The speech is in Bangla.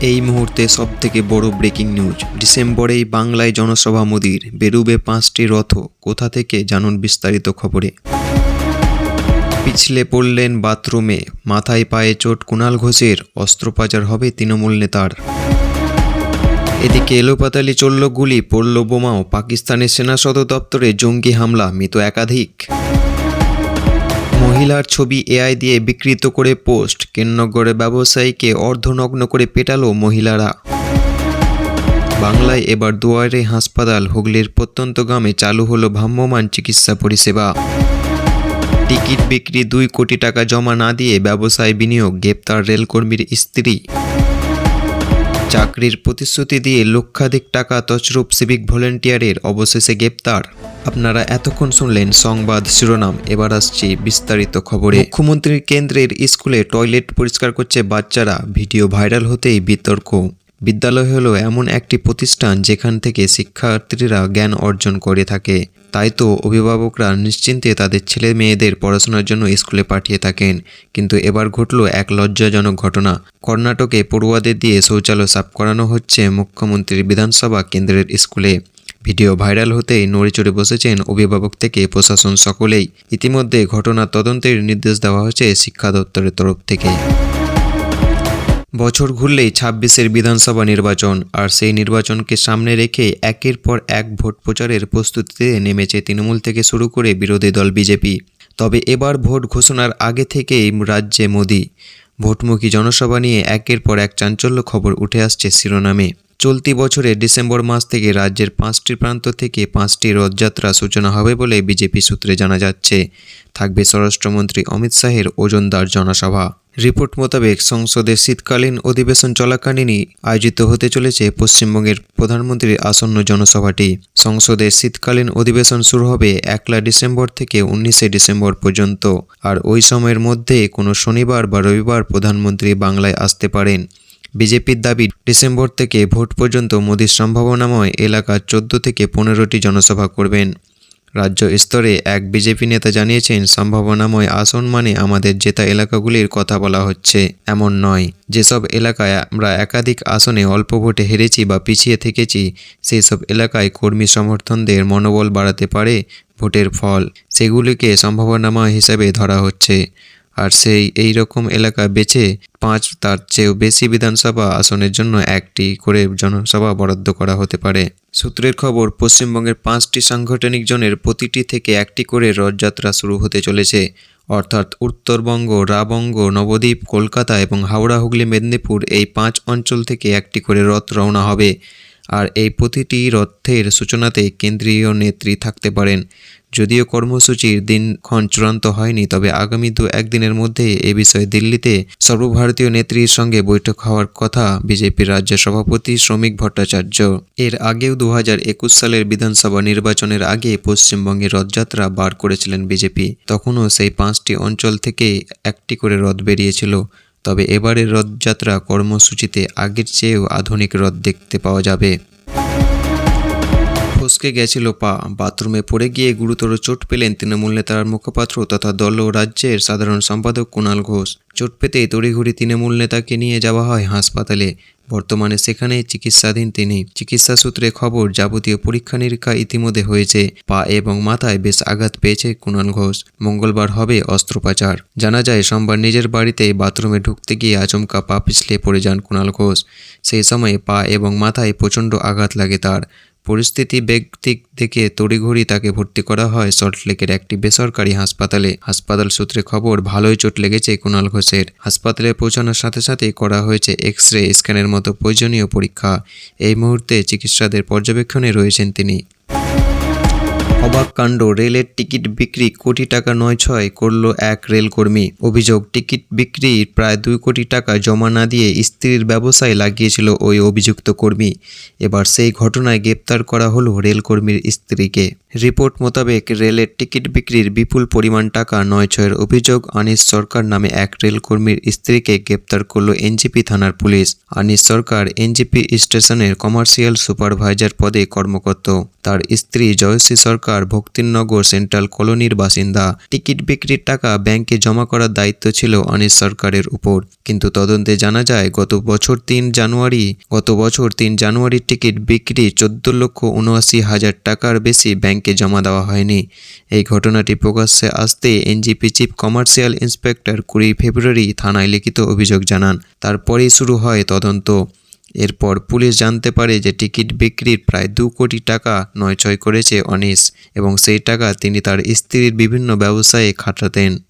এই মুহূর্তে সবথেকে বড় ব্রেকিং নিউজ। ডিসেম্বরেই বাংলায় জনসভা মোদির, বেরুবে 5টি রথ। কোথা থেকে জানুন বিস্তারিত খবরে। পিছলে পড়লেন বাথরুমে, মাথায় পায়ে চোট কুণাল ঘোষের, অস্ত্রোপচার হবে তৃণমূল নেতার। এদিকে এলোপাতালি চলল গুলি, পড়ল বোমাও, পাকিস্তানের সেনা সদর দপ্তরে জঙ্গি হামলা, মৃত একাধিক। মহিলার ছবি এআই দিয়ে বিকৃত করে পোস্ট, কেন্নগরে ব্যবসায়ীকে অর্ধনগ্ন করে পেটালো মহিলারা। বাংলায় এবার দুয়ারে হাসপাতাল, হুগলির প্রত্যন্ত গ্রামে চালু হলো ভ্রাম্যমাণ চিকিৎসা পরিষেবা। টিকিট বিক্রি 2 কোটি টাকা জমা না দিয়ে ব্যবসায় বিনিয়োগ, গ্রেপ্তার রেলকর্মীর স্ত্রী। চাকরির প্রতিশ্রুতি দিয়ে লক্ষাধিক টাকা তছরূপ সিভিক ভলেন্টিয়ারের, অবশেষে গ্রেপ্তার। আপনারা এতক্ষণ শুনলেন সংবাদ শিরোনাম, এবার আসছি বিস্তারিত খবরে। মুখ্যমন্ত্রীর কেন্দ্রের স্কুলে টয়লেট পরিষ্কার করছে বাচ্চারা, ভিডিও ভাইরাল হতেই বিতর্ক। বিদ্যালয় হলো এমন একটি প্রতিষ্ঠান যেখান থেকে শিক্ষার্থীরা জ্ঞান অর্জন করে থাকে, তাই তো অভিভাবকরা নিশ্চিন্তে তাদের ছেলে মেয়েদের পড়াশোনার জন্য স্কুলে পাঠিয়ে থাকেন। কিন্তু এবার ঘটল এক লজ্জাজনক ঘটনা। কর্ণাটকে পড়ুয়াদের দিয়ে শৌচালয় সাফ করানো হচ্ছে মুখ্যমন্ত্রীর বিধানসভা কেন্দ্রের স্কুলে। ভিডিও ভাইরাল হতেই নড়েচড়ে বসেছেন অভিভাবক থেকে প্রশাসন সকলেই। ইতিমধ্যে ঘটনা তদন্তের নির্দেশ দেওয়া হয়েছে শিক্ষা দপ্তরের তরফ থেকে। বছর ঘুরলেই 26-এর বিধানসভা নির্বাচন, আর সেই নির্বাচনকে সামনে রেখে একের পর এক ভোট প্রচারের প্রস্তুতিতে নেমেছে তৃণমূল থেকে শুরু করে বিরোধী দল বিজেপি। তবে এবার ভোট ঘোষণার আগে থেকেই রাজ্যে মোদি ভোটমুখী জনসভা নিয়ে একের পর এক চাঞ্চল্য খবর উঠে আসছে শিরোনামে। চলতি বছরের ডিসেম্বর মাস থেকে রাজ্যের 5টি প্রান্ত থেকে 5টি রথযাত্রা সূচনা হবে বলে বিজেপি সূত্রে জানা যাচ্ছে। থাকবে স্বরাষ্ট্রমন্ত্রী অমিত শাহের ওজনদার জনসভা। রিপোর্ট মোতাবেক সংসদের শীতকালীন অধিবেশন চলাকালীনই আয়োজিত হতে চলেছে পশ্চিমবঙ্গের প্রধানমন্ত্রীর আসন্ন জনসভাটি। সংসদের শীতকালীন অধিবেশন শুরু হবে 1 ডিসেম্বর থেকে 19 ডিসেম্বর পর্যন্ত, আর ওই সময়ের মধ্যে কোনো শনিবার বা রবিবার প্রধানমন্ত্রী বাংলায় আসতে পারেন। বিজেপির দাবি, ডিসেম্বর থেকে ভোট পর্যন্ত মোদির সম্ভাবনাময় এলাকা 14 থেকে 15টি জনসভা করবেন। রাজ্য স্তরে এক বিজেপি নেতা জানিয়েছেন, সম্ভাবনাময় আসন মানে আমাদের জেতা এলাকাগুলির কথা বলা হচ্ছে, এমন নয়। যেসব এলাকায় আমরা একাধিক আসনে অল্প ভোটে হেরেছি বা পিছিয়ে থেকেছি, সেই সব এলাকায় কর্মী সমর্থনদের মনোবল বাড়াতে পারে ভোটের ফল, সেগুলিকে সম্ভাবনাময় হিসাবে ধরা হচ্ছে। আর এই রকম এলাকা বেছে 5 তার চেয়েও বেশি বিধানসভা আসনের জন্য 1টি করে জনসভা বরাদ্দ করা হতে পারে। সূত্রের খবর, পশ্চিমবঙ্গের 5টি সাংগঠনিক জোনের প্রতিটি থেকে 1টি করে রথযাত্রা শুরু হতে চলেছে। অর্থাৎ উত্তরবঙ্গ, রাবঙ্গ, নবদ্বীপ, কলকাতা এবং হাওড়া, হুগলি, মেদিনীপুর, এই 5 অঞ্চল থেকে 1টি করে রথ রওনা হবে। আর এই প্রতিটি রথের সূচনাতে কেন্দ্রীয় নেত্রী থাকতে পারেন। যদিও কর্মসূচির দিনক্ষণ চূড়ান্ত হয়নি, তবে আগামী 2-1 দিনের মধ্যে এ বিষয়ে দিল্লিতে সর্বভারতীয় নেত্রীর সঙ্গে বৈঠক হওয়ার কথা বিজেপির রাজ্য সভাপতি শ্রমিক ভট্টাচার্য। এর আগেও 2021 সালের বিধানসভা নির্বাচনের আগে পশ্চিমবঙ্গে রথযাত্রা বার করেছিলেন বিজেপি। তখনও সেই 5টি অঞ্চল থেকে 1টি করে রথ বেরিয়েছিল। তবে এবারের রথযাত্রা কর্মসূচিতে আগের চেয়েও আধুনিক রথ দেখতে পাওয়া যাবে। ফসকে গেছিল পা, বাথরুমে পড়ে গিয়ে গুরুতর চোট পেলেন তৃণমূল নেতার মুখপাত্র তথা দল ও রাজ্যের সাধারণ সম্পাদক কুণাল ঘোষ। চোট পেতেই তড়িঘড়ি তৃণমূল নেতাকে নিয়ে যাওয়া হয় হাসপাতালে। বর্তমানে সেখানেই চিকিৎসাধীন তিনি। চিকিৎসা সূত্রে খবর, যাবতীয় পরীক্ষা নিরীক্ষা ইতিমধ্যে হয়েছে। পা এবং মাথায় বেশ আঘাত পেয়েছে কুণাল ঘোষ। মঙ্গলবার হবে অস্ত্রোপচার। জানা যায়, সোমবার নিজের বাড়িতে বাথরুমে ঢুকতে গিয়ে আচমকা পা পিছলে পড়ে যান কুণাল ঘোষ। সেই সময় পা এবং মাথায় প্রচণ্ড আঘাত লাগে তার। পরিস্থিতি বেগতিক দেখে তড়িঘড়ি তাকে ভর্তি করা হয় সল্টলেকের একটি বেসরকারি হাসপাতালে। হাসপাতাল সূত্রে খবর, ভালোই চোট লেগেছে কুণাল ঘোষের। হাসপাতালে পৌঁছানোর সাথে সাথেই করা হয়েছে এক্স-রে, স্ক্যানের মতো প্রয়োজনীয় পরীক্ষা। এই মুহূর্তে চিকিৎসাদের পর্যবেক্ষণে রয়েছেন তিনি। অবাক কাণ্ড, রেলের টিকিট বিক্রি কোটি টাকা নয়-ছয় করল এক রেলকর্মী। অভিযোগ, টিকিট বিক্রির প্রায় 2 কোটি টাকা জমা না দিয়ে স্ত্রীর ব্যবসায় লাগিয়েছিল ওই অভিযুক্ত কর্মী। এবার সেই ঘটনায় গ্রেপ্তার করা হলো রেলকর্মীর স্ত্রীকে। রিপোর্ট মোতাবেক রেলের টিকিট বিক্রির বিপুল পরিমাণ টাকা নয়-ছয়ের অভিযোগ আনিস সরকার নামে এক রেলকর্মীর স্ত্রীকে গ্রেপ্তার করল এনজেপি থানার পুলিশ। আনিস সরকার এনজেপি স্টেশনের কমার্শিয়াল সুপারভাইজার পদে কর্মরত। তার স্ত্রী জয়শ্রী সরকার ভক্তিনগর সেন্ট্রাল কলোনির বাসিন্দা। টিকিট বিক্রির টাকা ব্যাংকে জমা করার দায়িত্ব ছিল আনিস সরকারের উপর, কিন্তু তদন্তে জানা যায় গত বছর ৩ জানুয়ারি টিকিট বিক্রি ১৪,৭৯,০০০ টাকার বেশি ব্যাংকে জমা দেওয়া হয়নি। এই ঘটনাটি প্রকাশ্যে আসতে এনজেপি চিফ কমার্শিয়াল ইন্সপেক্টর ২০ ফেব্রুয়ারি থানায় লিখিত অভিযোগ জানান। তারপরেই শুরু হয় তদন্ত। এরপর পুলিশ জানতে পারে যে টিকিট বিক্রির প্রায় ২ কোটি টাকা নয়-ছয় করেছে অনিস এবং সেই টাকা তিনি তার স্ত্রীর বিভিন্ন ব্যবসায়ে খাটাতেন।